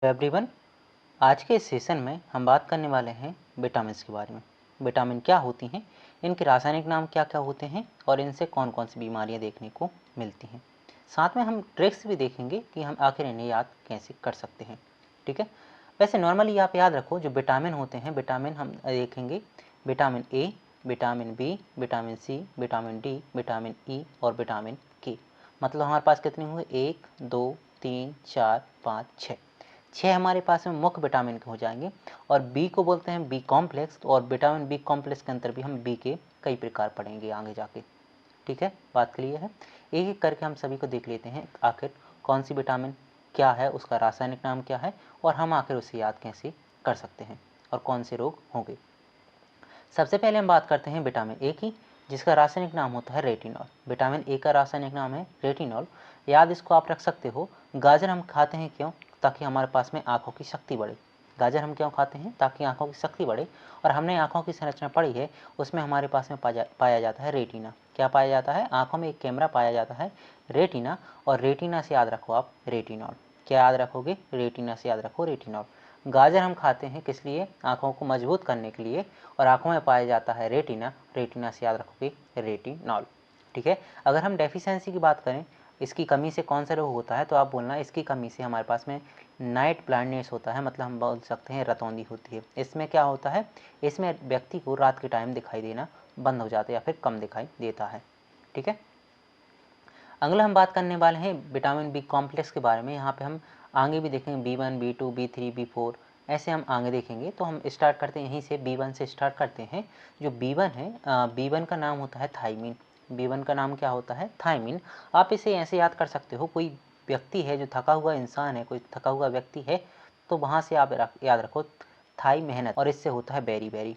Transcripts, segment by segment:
Everyone, आज के इस सेशन में हम बात करने वाले हैं विटामिन्स के बारे में। विटामिन क्या होती हैं, इनके रासायनिक नाम क्या क्या होते हैं और इनसे कौन कौन सी बीमारियां देखने को मिलती हैं। साथ में हम ट्रिक्स भी देखेंगे कि हम आखिर इन्हें याद कैसे कर सकते हैं। ठीक है। वैसे नॉर्मली आप याद रखो, जो विटामिन होते हैं, विटामिन हम देखेंगे vitamin A, vitamin B, vitamin C, vitamin D, vitamin E और विटामिन के। मतलब हमारे पास कितने हुए? 1 2 3 4 5 6। 6 हमारे पास में मुख्य विटामिन के हो जाएंगे। और बी को बोलते हैं बी कॉम्प्लेक्स, और विटामिन बी कॉम्प्लेक्स के अंदर भी हम बी के कई प्रकार पढ़ेंगे आगे जाके। ठीक है, बात क्लियर है। एक एक करके हम सभी को देख लेते हैं, आखिर कौन सी विटामिन क्या है, उसका रासायनिक नाम क्या है और हम आखिर उसे याद कैसे कर सकते हैं और कौन से रोग होंगे। सबसे पहले हम बात करते हैं विटामिन ए की, जिसका रासायनिक नाम होता है रेटिनॉल। विटामिन ए का रासायनिक नाम है रेटिनॉल। याद इसको आप रख सकते हो। गाजर हम खाते हैं क्यों? ताकि हमारे पास में आँखों की शक्ति बढ़े। गाजर हम क्यों खाते हैं? ताकि आँखों की शक्ति बढ़े। और हमने आँखों की संरचना पढ़ी है, उसमें हमारे पास में पाया जाता है रेटिना। क्या पाया जाता है? आँखों में एक कैमरा पाया जाता है, रेटिना। और रेटिना से याद रखो आप रेटिनॉल। क्या याद रखोगे? रेटिना से याद रखो रेटिनॉल। गाजर हम खाते हैं किस लिए? आँखों को मजबूत करने के लिए। और आँखों में पाया जाता है रेटिना, रेटिना से याद रखोगे रेटिनॉल। ठीक है। अगर हम डेफिशिएंसी की बात करें, इसकी कमी से कौन सा रोग होता है, तो आप बोलना इसकी कमी से हमारे पास में नाइट ब्लाइंडनेस होता है। मतलब हम बोल सकते हैं रतौंधी होती है। इसमें क्या होता है? इसमें व्यक्ति को रात के टाइम दिखाई देना बंद हो जाता है या फिर कम दिखाई देता है। ठीक है। अगला हम बात करने वाले हैं विटामिन बी कॉम्प्लेक्स के बारे में। यहाँ पे हम आगे भी देखेंगे B1, B2, B3, B4, ऐसे हम आगे देखेंगे। तो हम स्टार्ट करते हैं यहीं से, B1 से स्टार्ट करते हैं। जो B1 है, B1 का नाम होता है थायमिन। B1 का नाम क्या होता है? थायमिन। आप इसे ऐसे याद कर सकते हो, कोई व्यक्ति है जो थका हुआ इंसान है, कोई थका हुआ व्यक्ति है, तो वहाँ से आप याद रखो थाई मेहनत, और इससे होता है बेरी बेरी।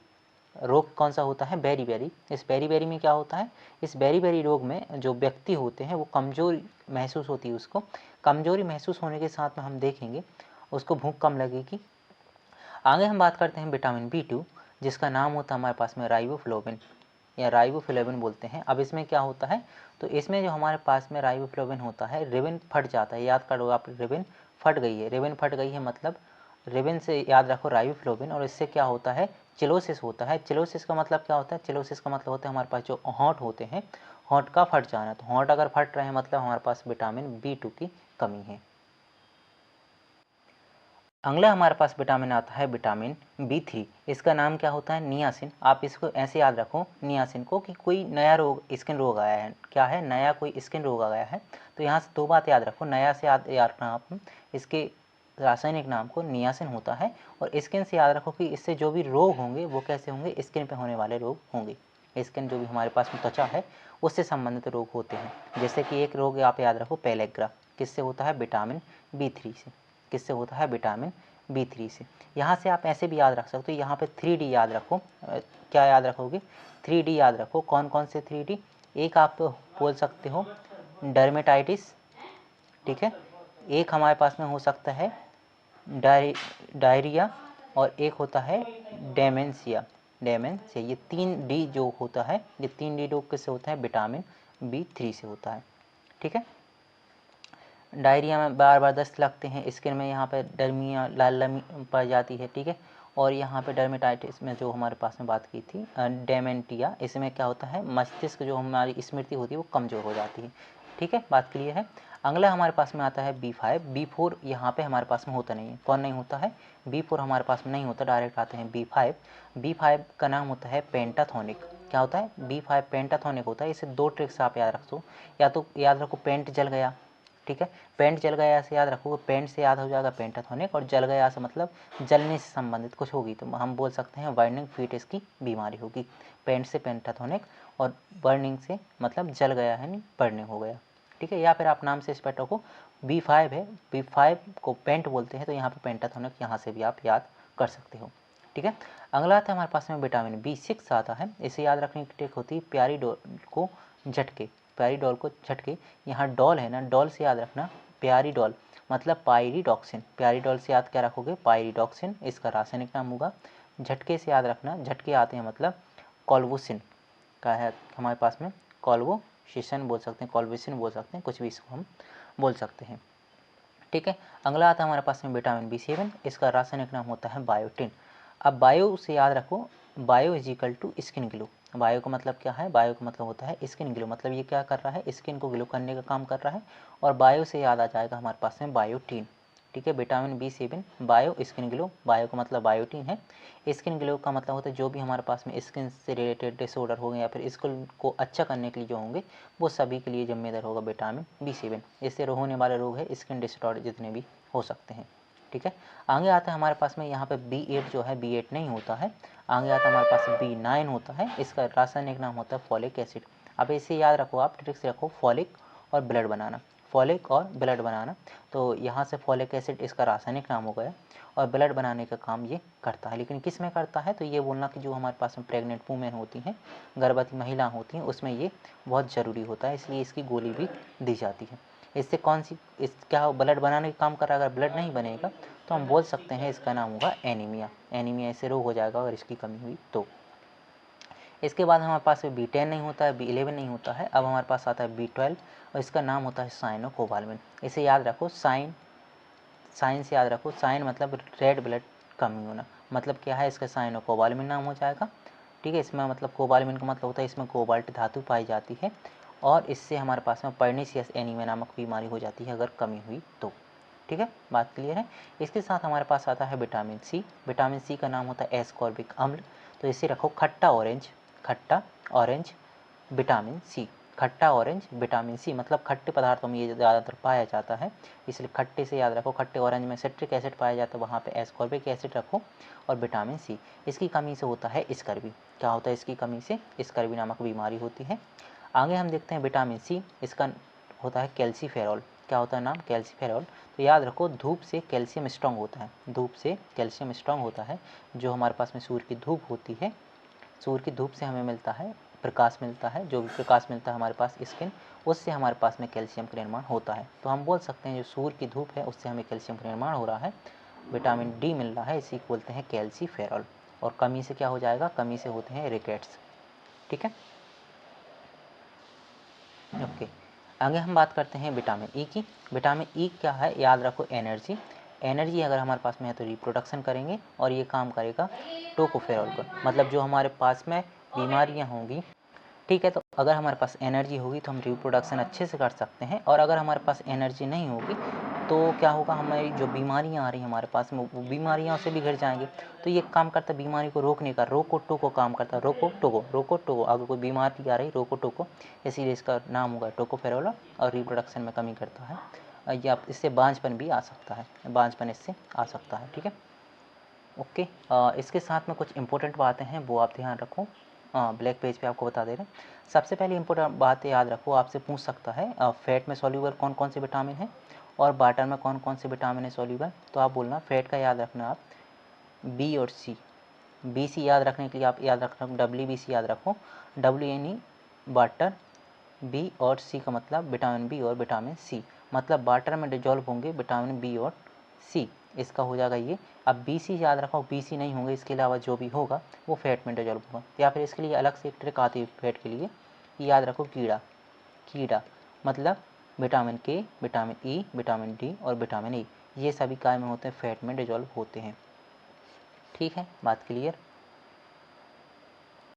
रोग कौन सा होता है? Beriberi. इस बेरी बेरी में क्या होता है? इस बेरी बेरी रोग में जो व्यक्ति होते हैं वो कमजोरी महसूस होती है। उसको कमजोरी महसूस होने के साथ में हम देखेंगे उसको भूख कम लगेगी। आगे हम बात करते हैं विटामिन B2, जिसका नाम होता है हमारे पास में राइबोफ्लोविन या राइबोफ्लेविन बोलते हैं। अब इसमें क्या होता है? तो इसमें जो हमारे पास में राइबोफ्लोविन होता है, रिबन फट जाता है। याद करो आप, रिबन फट गई है। रिबन फट गई है मतलब रिबन से याद रखो राइबोफ्लोविन। और इससे क्या होता है? चिलोसिस होता है। चिलोसिस का मतलब क्या होता है? चिलोसिस का मतलब होता है हमारे पास जो होंठ होते हैं, होंठ का फट जाना। तो होंठ अगर फट रहे हैं मतलब हमारे पास विटामिन B2 की कमी है। अगला हमारे पास विटामिन आता है विटामिन B3। इसका नाम क्या होता है? नियासिन। आप इसको ऐसे याद रखो नियासिन को, कि कोई नया रोग, स्किन रोग आया है। क्या है? नया कोई स्किन रोग आ गया है। तो यहाँ से दो बात याद रखो, नया से याद रखना आप इसके रासायनिक नाम को नियासिन होता है। और स्किन से याद रखो कि इससे जो भी रोग होंगे वो कैसे होंगे? स्किन पे होने वाले रोग होंगे। स्किन जो भी हमारे पास में त्वचा है उससे संबंधित रोग होते हैं। जैसे कि एक रोग आप याद रखो पेलेग्रा, किससे होता है? विटामिन B3 से। किससे होता है? विटामिन B3 से। यहाँ से आप ऐसे भी याद रख सकते हो, यहाँ पे 3D याद रखो। क्या याद रखोगे? 3D याद रखो। कौन कौन से 3D? एक आप बोल सकते हो डर्मेटाइटिस। ठीक है। एक हमारे पास में हो सकता है डायरिया, और एक होता है डेमेंशिया। डेमेंशिया, ये 3D जो होता है, ये 3D रोग किससे होता है? विटामिन B3 से होता है। ठीक है। डायरिया में बार बार दस्त लगते हैं, स्किन में यहाँ पे डर्मिया लाल लमी पड़ जाती है। ठीक है। और यहाँ पे डर्मेटाइटिस में जो हमारे पास में बात की थी डेमेंटिया, इसमें क्या होता है? मस्तिष्क जो हमारी स्मृति होती है वो कमज़ोर हो जाती है। ठीक है, बात क्लियर है। अगला हमारे पास में आता है B5। B4 यहाँ पे हमारे पास में होता नहीं है। कौन नहीं होता है? B4 हमारे पास में नहीं होता, डायरेक्ट आते हैं B5। B5 का नाम होता है पेंटाथोनिक। क्या होता है? B5 पेंटाथोनिक होता है। इसे दो ट्रिक्स आप याद रखो। या तो याद रखो पेंट जल गया। ठीक है। पेंट जल गया से याद रखोगे, पेंट से याद हो जाएगा पेंटाथोनिक, और जल गया से मतलब जलने से संबंधित कुछ होगी, तो हम बोल सकते हैं बर्निंग फीटस की बीमारी होगी। पेंट से पेंटाथोनिक, और बर्निंग से मतलब जल गया है, नहीं बर्निंग हो गया। ठीक है। या फिर आप नाम से स्पेक्ट रखो B5 है, B5 को पेंट बोलते हैं, तो यहाँ पे पेंटाथोनिक यहाँ से भी आप याद कर सकते हो। ठीक है। अगला आता है हमारे पास में विटामिन B6 आता है। इसे याद रखने की ट्रिक होती है प्यारी डॉल को झटके। प्यारी डॉल को झटके, यहाँ डॉल है ना, डॉल से याद रखना प्यारी डॉल मतलब पायरिडॉक्सिन। प्यारी डॉल से याद क्या रखोगे? पायरिडॉक्सिन, इसका रासायनिक नाम होगा। झटके से याद रखना, झटके आते हैं मतलब कॉल्वोसिन का है हमारे पास में, कॉल्वोसिन बोल सकते हैं, कॉल्वोसिन बोल सकते हैं, कुछ भी इसको हम बोल सकते हैं। ठीक है। अगला आता है हमारे पास में विटामिन B7, इसका रासायनिक नाम होता है बायोटिन। अब बायो से याद रखो, bio is equal to skin glow. Bio का मतलब क्या है? बायो का मतलब होता है स्किन ग्लो, मतलब ये क्या कर रहा है? स्किन को ग्लो करने का काम कर रहा है। और बायो से याद आ जाएगा हमारे पास में बायोटीन। ठीक है, vitamin B7 bio skin glow, bio का मतलब बायोटीन है। स्किन ग्लो का मतलब होता है जो भी हमारे पास में स्किन से रिलेटेड डिसऑर्डर हो गए या फिर स्किन को अच्छा करने के लिए जो होंगे वो सभी के लिए जिम्मेदार होगा विटामिन B7। इससे होने वाले रोग है स्किन डिसऑर्डर जितने भी हो सकते हैं। ठीक है, आगे आता है हमारे पास में यहाँ पे B8 जो है, B8 नहीं होता है, आगे आता है हमारे पास B9 होता है। इसका रासायनिक नाम होता है फॉलिक एसिड। अब इसे याद रखो, आप ट्रिक से रखो, फॉलिक और ब्लड बनाना, फॉलिक और ब्लड बनाना। तो यहाँ से फॉलिक एसिड इसका रासायनिक नाम हो गया और ब्लड बनाने का काम ये करता है। लेकिन किस में करता है? तो ये बोलना कि जो हमारे पास में प्रेग्नेंट वूमेन होती हैं, गर्भवती महिला होती हैं, उसमें ये बहुत ज़रूरी होता है, इसलिए इसकी गोली भी दी जाती है। इससे कौन सी, इस क्या ब्लड बनाने का काम कर रहा है? अगर ब्लड नहीं बनेगा तो हम बोल सकते हैं इसका नाम होगा एनीमिया। एनीमिया ऐसे रोग हो जाएगा अगर इसकी कमी हुई तो। इसके बाद हमारे पास B10 नहीं होता है, B11 नहीं होता है। अब हमारे पास आता है B12 और इसका नाम होता है साइनोकोबालमिन। इसे याद रखो, साइन से याद रखो, साइन मतलब रेड ब्लड कमी होना, मतलब क्या है? इसका साइनोकोबालमिन नाम हो जाएगा। ठीक है, इसमें मतलब कोबालमिन का मतलब होता है इसमें कोबाल्ट धातु पाई जाती है और इससे हमारे पास में पर्नीशियस एनीमिया नामक बीमारी हो जाती है अगर कमी हुई तो। ठीक है, बात क्लियर है। इसके साथ हमारे पास आता है विटामिन सी। विटामिन सी का नाम होता है एस्कॉर्बिक अम्ल। तो इसे रखो खट्टा ऑरेंज, खट्टा ऑरेंज विटामिन सी। खट्टा ऑरेंज विटामिन सी मतलब खट्टे पदार्थों में ये ज़्यादातर पाया जाता है, इसलिए खट्टे से याद रखो। खट्टे ऑरेंज में सिट्रिक एसिड पाया जाता है, वहाँ पे एस्कॉर्बिक एसिड रखो और विटामिन सी। इसकी कमी से होता है स्कर्वी। क्या होता है इसकी कमी से? स्कर्वी नामक बीमारी होती है। आगे हम देखते हैं विटामिन सी, इसका होता है कैल्सीफेरॉल। क्या होता है नाम? कैल्सीफेरॉल। तो याद रखो, धूप से कैल्शियम स्ट्रॉन्ग होता है, धूप से कैल्शियम स्ट्रॉन्ग होता है। जो हमारे पास में सूर्य की धूप होती है, सूर्य की धूप से हमें मिलता है प्रकाश, मिलता है, जो भी प्रकाश मिलता है हमारे पास स्किन, उससे हमारे पास में कैल्शियम का निर्माण होता है। तो हम बोल सकते हैं जो सूर्य की धूप है उससे हमें कैल्शियम का निर्माण हो रहा है, विटामिन डी मिल रहा है, इसी को बोलते हैं कैल्सीफेरॉल। और कमी से क्या हो जाएगा? कमी से होते हैं रिकेट्स। ठीक है, ओके। आगे हम बात करते हैं विटामिन ई की। विटामिन ई क्या है? याद रखो, एनर्जी। एनर्जी अगर हमारे पास में है तो रिप्रोडक्शन करेंगे और ये काम करेगा टोकोफेरॉल का, मतलब जो हमारे पास में बीमारियां होंगी। ठीक है, तो अगर हमारे पास एनर्जी होगी तो हम रिप्रोडक्शन अच्छे से कर सकते हैं, और अगर हमारे पास एनर्जी नहीं होगी तो क्या होगा? हमारी जो बीमारियां आ रही हैं हमारे पास में, वो बीमारियों से भी घिर जाएंगे। तो ये काम करता है बीमारी को रोकने का, रोको टोको काम करता है, रोको टोको, रोको टोको। अगर कोई बीमारी आ रही, रोको टोको, इसीलिए इसका नाम होगा टोकोफेरोला, और रिप्रोडक्शन में कमी करता है। या इससे बांझपन भी आ सकता है, बांझपन इससे आ सकता है। ठीक है, ओके। इसके साथ में कुछ इंपॉर्टेंट बातें हैं वो आप ध्यान रखो, ब्लैक पेज पे आपको बता दे रहे हैं। सबसे पहले इंपॉर्टेंट बातें याद रखो, आपसे पूछ सकता है फैट में सॉल्यूबल कौन कौन से विटामिन है और वाटर में कौन कौन से विटामिन है सॉल्यूबल। तो आप बोलना फैट का याद रखना आप बी और सी। बी सी याद रखने के लिए आप याद रखना WBC याद रखो, डब्ल्यू यानी वाटर, बी और सी का मतलब विटामिन बी और विटामिन सी, मतलब वाटर में डिजॉल्व होंगे विटामिन बी और सी, इसका हो जाएगा ये। अब BC याद रखो, BC नहीं होंगे, इसके अलावा जो भी होगा वो फैट में डिजॉल्व होगा। या फिर इसके लिए अलग से एक ट्रिक आती है फैट के लिए, याद रखो कीड़ा। कीड़ा मतलब विटामिन के, विटामिन ई, विटामिन डी और विटामिन ई, ये सभी काय में होते हैं? फैट में डिजॉल्व होते हैं। ठीक है, बात क्लियर।